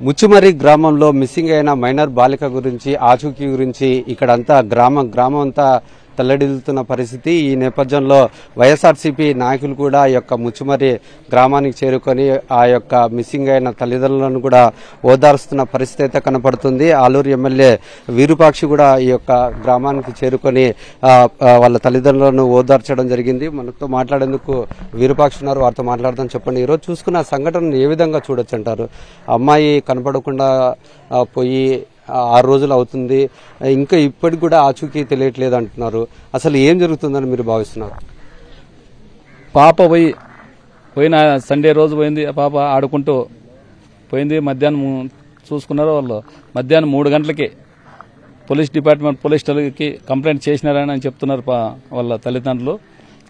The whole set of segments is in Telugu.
ముచ్చుమరి గ్రామంలో మిస్సింగ్ అయిన మైనర్ బాలిక గురించి ఆచూకీ గురించి ఇక్కడంతా గ్రామం అంతా తల్లడిల్లుతున్న పరిస్థితి. ఈ నేపథ్యంలో వైఎస్ఆర్సీపీ నాయకులు కూడా ఈ యొక్క ముచ్చుమరి గ్రామానికి చేరుకొని ఆ యొక్క మిస్సింగ్ అయిన తల్లిదండ్రులను కూడా ఓదార్స్తున్న పరిస్థితి అయితే కనపడుతుంది. ఆలూరు ఎమ్మెల్యే విరూపాక్షి కూడా ఈ యొక్క గ్రామానికి చేరుకొని వాళ్ళ తల్లిదండ్రులను ఓదార్చడం జరిగింది. మనతో మాట్లాడేందుకు విరూపాక్షి ఉన్నారు, వారితో మాట్లాడదాం. చెప్పండి, ఈరోజు చూసుకున్న సంఘటనను ఏ విధంగా చూడొచ్చు అంటారు? అమ్మాయి కనపడకుండా పోయి 6 రోజులు అవుతుంది, ఇంకా ఇప్పటికి కూడా ఆచూకీ తెలియట్లేదు అంటున్నారు. అసలు ఏం జరుగుతుందని మీరు భావిస్తున్నారు? పాప పోయిన సండే రోజు పోయింది. ఆ పాప ఆడుకుంటూ పోయింది. మధ్యాహ్నం చూసుకున్నారు వాళ్ళు. మధ్యాహ్నం 3 గంటలకి పోలీస్ డిపార్ట్మెంట్ పోలీసులకి కంప్లైంట్ చేసినారని చెప్తున్నారు వాళ్ళ తల్లిదండ్రులు.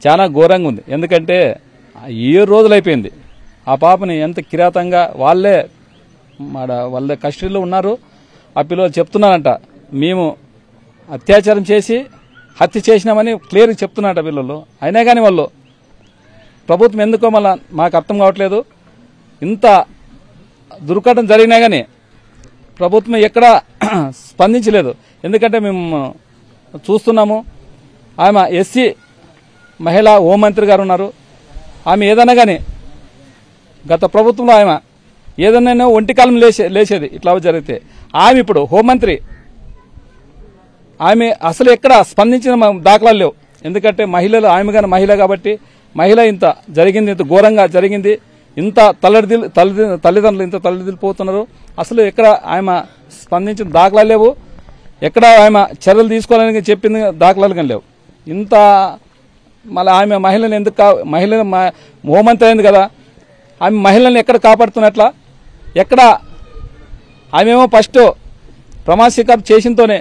చాలా ఘోరంగా ఉంది. ఎందుకంటే 7 రోజులు అయిపోయింది. ఆ పాపని ఎంత కిరాతంగా వాళ్ళే కస్టడీలో ఉన్నారు. ఆ పిల్లలు చెప్తున్నారంట, మేము అత్యాచారం చేసి హత్య చేసినామని క్లియర్గా చెప్తున్నారట పిల్లలు. అయినా కానీ వాళ్ళు ప్రభుత్వం ఎందుకో మళ్ళీ మాకు అర్థం కావట్లేదు. ఇంత దుర్ఘటన జరిగినా కానీ ప్రభుత్వం ఎక్కడా స్పందించలేదు. ఎందుకంటే మేము చూస్తున్నాము, ఆమె ఎస్సీ మహిళా హోంమంత్రి గారు ఉన్నారు. ఆమె ఏదైనా కానీ గత ప్రభుత్వంలో ఆమె ఏదైనా ఒంటి కాలం లేచేది ఇట్లా జరిగితే. ఆమె ఇప్పుడు హోంమంత్రి, ఆమె అసలు ఎక్కడ స్పందించిన దాఖలాలు లేవు. ఎందుకంటే మహిళలు, ఆమె కానీ మహిళ కాబట్టి మహిళ ఇంత జరిగింది, ఇంత ఘోరంగా జరిగింది, ఇంత తల్లిదండ్రులు ఇంత తల్లిదిల్లిపోతున్నారు. అసలు ఎక్కడ ఆమె స్పందించిన దాఖలాలు లేవు. ఎక్కడ ఆమె చర్యలు తీసుకోవాలని చెప్పింది దాఖలాలు కానీ లేవు. ఇంత మళ్ళీ ఆమె మహిళలను ఎందుకు హోంమంత్రి అయింది కదా, ఆమె మహిళల్ని ఎక్కడ కాపాడుతున్నట్లా? ఎక్కడ ఆమెమో ఫస్ట్ ప్రమాణ స్వీకారం చేసినతోనే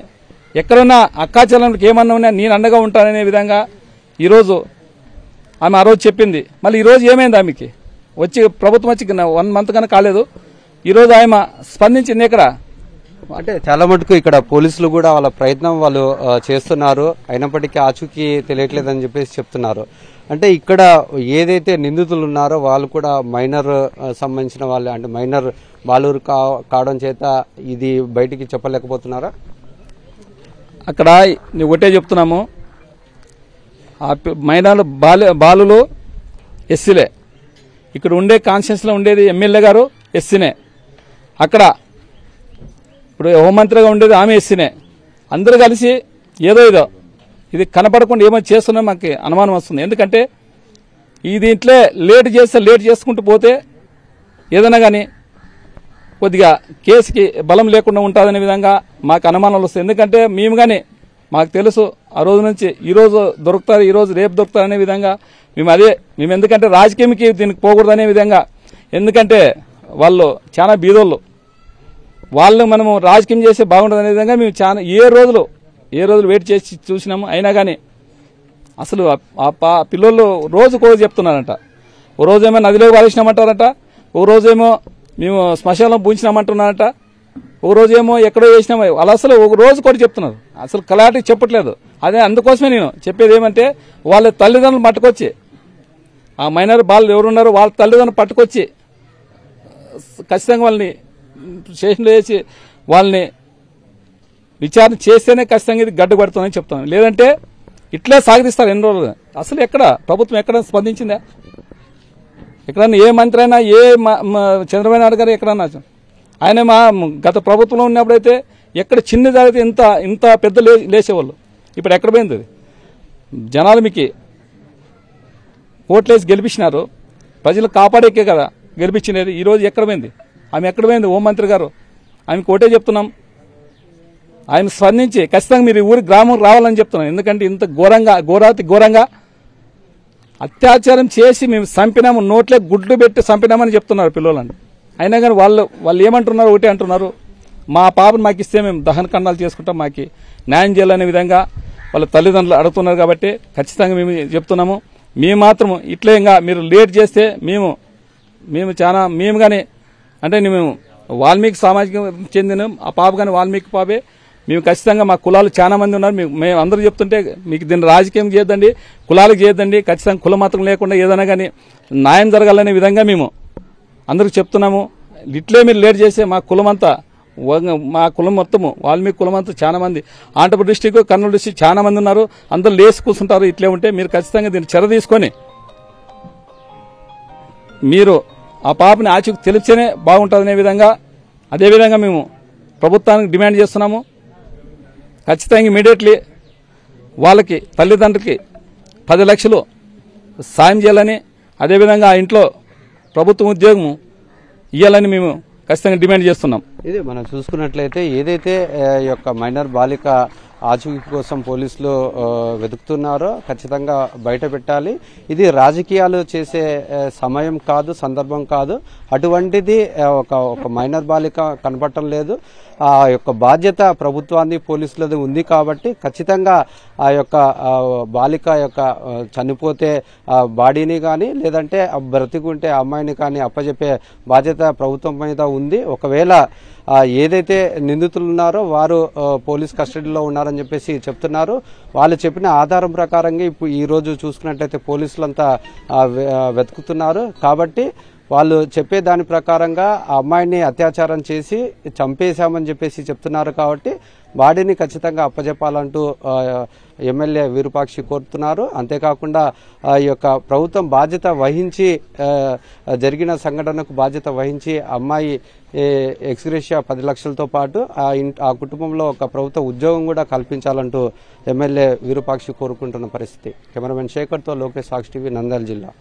ఎక్కడున్నా అక్కాచెల్లెళ్ళకి ఏమన్నా ఉన్నా నేను అండగా ఉంటాననే విధంగా ఈరోజు ఆమె ఆ రోజు చెప్పింది. మళ్ళీ ఈరోజు ఏమైంది? ఆమెకి ప్రభుత్వం వచ్చి 1 మంత్ కన్నా కాలేదు. ఈరోజు ఆమె స్పందించింది ఎక్కడ? అంటే చాలా మటుకు ఇక్కడ పోలీసులు కూడా వాళ్ళ ప్రయత్నం వాళ్ళు చేస్తున్నారు, అయినప్పటికీ ఆచూకీ తెలియట్లేదని చెప్పేసి చెప్తున్నారు. అంటే ఇక్కడ ఏదైతే నిందితులు ఉన్నారో వాళ్ళు కూడా మైనర్ సంబంధించిన వాళ్ళు, అంటే మైనర్ బాలురు కావడం చేత ఇది బయటికి చెప్పలేకపోతున్నారా? అక్కడ ఒకటే చెప్తున్నాము, ఆ మైనర్ బాలులు ఎస్సీలే. ఇక్కడ ఉండే కాన్స్టిట్యూన్సీలో ఉండేది ఎమ్మెల్యే గారు ఎస్సీనే. అక్కడ ఇప్పుడు హోంమంత్రిగా ఉండేది ఆమె ఎస్సీనే. అందరూ కలిసి ఏదో ఇది కనపడకుండా ఏమో చేస్తున్నా మాకు అనుమానం వస్తుంది. ఎందుకంటే ఈ దీంట్లో లేట్ చేసుకుంటూ పోతే ఏదైనా కానీ కొద్దిగా కేసుకి బలం లేకుండా ఉంటుందనే విధంగా మాకు అనుమానాలు వస్తాయి. ఎందుకంటే మేము కానీ మాకు తెలుసు ఆ రోజు నుంచి ఈరోజు దొరుకుతారు, ఈరోజు రేపు దొరుకుతారు అనే విధంగా మేము ఎందుకంటే రాజకీయంకి దీనికి పోకూడదనే విధంగా. ఎందుకంటే వాళ్ళు చాలా బీదోళ్ళు, వాళ్ళు మనము రాజకీయం చేస్తే బాగుంటుంది అనే విధంగా మేము చాలా ఏ రోజులు వెయిట్ చేసి చూసినాము. అయినా కానీ అసలు ఆ పిల్లలు రోజుకో చెప్తున్నారంట. ఓ రోజేమో నదిలో పారేసినామంటారంట, ఓ రోజేమో మేము శ్మశానంలో పూంచినామంటున్నారంట, ఓ రోజేమో ఎక్కడో వేసినామో. వాళ్ళు అసలు ఒక రోజు కూడా చెప్తున్నారు, అసలు క్లారిటీ చెప్పట్లేదు. అదే అందుకోసమే నేను చెప్పేది ఏమంటే, వాళ్ళ తల్లిదండ్రులు పట్టుకొచ్చి, ఆ మైనర్ బాలు ఎవరున్నారో వాళ్ళ తల్లిదండ్రులు పట్టుకొచ్చి ఖచ్చితంగా వాళ్ళని స్టేషన్లో వేసి వాళ్ళని విచారణ చేస్తేనే ఖచ్చితంగా ఇది గడ్డుపడుతుందని చెప్తాను. లేదంటే ఇట్లే సాగదీస్తారు ఎన్ని రోజులు. అసలు ఎక్కడ ప్రభుత్వం ఎక్కడ స్పందించిందా? ఎక్కడన్నా ఏ మంత్రి అయినా, చంద్రబాబు నాయుడు గారు ఎక్కడన్నా, ఆయన గత ప్రభుత్వంలో ఉన్నప్పుడైతే ఎక్కడ చిన్న జరిగితే ఇంత పెద్ద లేచేవాళ్ళు. ఇప్పుడు ఎక్కడ పోయింది అది? జనాలు మీకు ఓట్లేసి గెలిపించినారు, ప్రజలు కాపాడేకే కదా గెలిపించినది. ఈరోజు ఎక్కడ పోయింది ఆమె? ఎక్కడ పోయింది హోంమంత్రి గారు? ఆమెకు ఒకటే చెప్తున్నాం, ఆయన స్పందించి ఖచ్చితంగా మీరు ఊరి గ్రామం రావాలని చెప్తున్నాను. ఎందుకంటే ఇంత ఘోరంగా అత్యాచారం చేసి మేము చంపినాము, నోట్లే గుడ్లు పెట్టి చంపినామని చెప్తున్నారు పిల్లలని. అయినా కానీ వాళ్ళు ఏమంటున్నారు? ఒకటే అంటున్నారు, మా పాపను మాకు ఇస్తే మేము దహన కన్నాలు చేసుకుంటాం, మాకు న్యాయం చేయాలనే విధంగా వాళ్ళ తల్లిదండ్రులు అడుగుతున్నారు. కాబట్టి ఖచ్చితంగా మేము చెప్తున్నాము, మేము మాత్రం ఇట్లే ఇంకా మీరు లేట్ చేస్తే మేము కానీ అంటే మేము వాల్మీకి సామాజిక చెందిన ఆ పాప కానీ వాల్మీకి పాపే. మేము ఖచ్చితంగా మా కులాలు చాలా మంది ఉన్నారు, మేము అందరూ చెప్తుంటే మీకు దీన్ని రాజకీయం చేయొద్దండి, కులాలకు చేయొద్దండి, ఖచ్చితంగా కుల మాత్రం లేకుండా ఏదైనా కానీ న్యాయం జరగాలనే విధంగా మేము అందరికి చెప్తున్నాము. ఇట్లే మీరు లేట్ చేస్తే మా కులమంతా మా కులం మొత్తము వాల్మీకి కులం అంతా చాలా మంది ఆంధ్రప్రదేశ్ డిస్టిక్ కర్నూలు డిస్టిక్ చాలా మంది ఉన్నారు. అందరూ లేచి కూర్చుంటారు. ఇట్లే ఉంటే మీరు ఖచ్చితంగా దీన్ని చెర తీసుకొని మీరు ఆ పాపని ఆచూకు తెలిస్తేనే బాగుంటుందనే విధంగా అదేవిధంగా మేము ప్రభుత్వానికి డిమాండ్ చేస్తున్నాము. ఖచ్చితంగా ఇమీడియట్లీ వాళ్ళకి తల్లిదండ్రులకి 10 లక్షలు సాయం చేయాలని అదేవిధంగా ఆ ఇంట్లో ప్రభుత్వ ఉద్యోగం ఇవ్వాలని మేము ఖచ్చితంగా డిమాండ్ చేస్తున్నాం. ఇది మనం చూసుకున్నట్లయితే ఏదైతే ఈ యొక్క మైనర్ బాలిక ఆచూకీ కోసం పోలీసులు వెతుకుతున్నారో ఖచ్చితంగా బయట పెట్టాలి. ఇది రాజకీయాలు చేసే సమయం కాదు, సందర్భం కాదు. అటువంటిది ఒక మైనర్ బాలిక కనపడటం లేదు. ఆ యొక్క బాధ్యత ప్రభుత్వాన్ని పోలీసులది ఉంది కాబట్టి ఖచ్చితంగా ఆ యొక్క బాలిక యొక్క చనిపోతే ఆ బాడీని కానీ లేదంటే బ్రతికుంటే ఆ అమ్మాయిని కానీ అప్పచెప్పే బాధ్యత ప్రభుత్వం మీద ఉంది. ఒకవేళ ఏదైతే నిందితులు ఉన్నారో వారు పోలీస్ కస్టడీలో ఉన్నారని చెప్పేసి చెప్తున్నారు. వాళ్ళు చెప్పిన ఆధారం ప్రకారంగా ఇప్పుడు ఈ రోజు చూసుకున్నట్లయితే పోలీసులంతా వెతుకుతున్నారు. కాబట్టి వాళ్ళు చెప్పే దాని ప్రకారంగా ఆ అమ్మాయిని అత్యాచారం చేసి చంపేశామని చెప్పేసి చెప్తున్నారు. కాబట్టి బాడీని ఖచ్చితంగా అప్పచెప్పాలంటూ ఎమ్మెల్యే విరూపాక్షి కోరుతున్నారు. అంతేకాకుండా ఈ యొక్క ప్రభుత్వం బాధ్యత వహించి జరిగిన సంఘటనకు బాధ్యత వహించి అమ్మాయి ఎక్స్గ్రేషియా 10 లక్షలతో పాటు ఆ కుటుంబంలో ఒక ప్రభుత్వ ఉద్యోగం కూడా కల్పించాలంటూ ఎమ్మెల్యే విరూపాక్షి కోరుకుంటున్న పరిస్థితి. కెమెరామెన్ శేఖర్తో లోకేష్, సాక్షి టీవీ, నంద్యాల జిల్లా.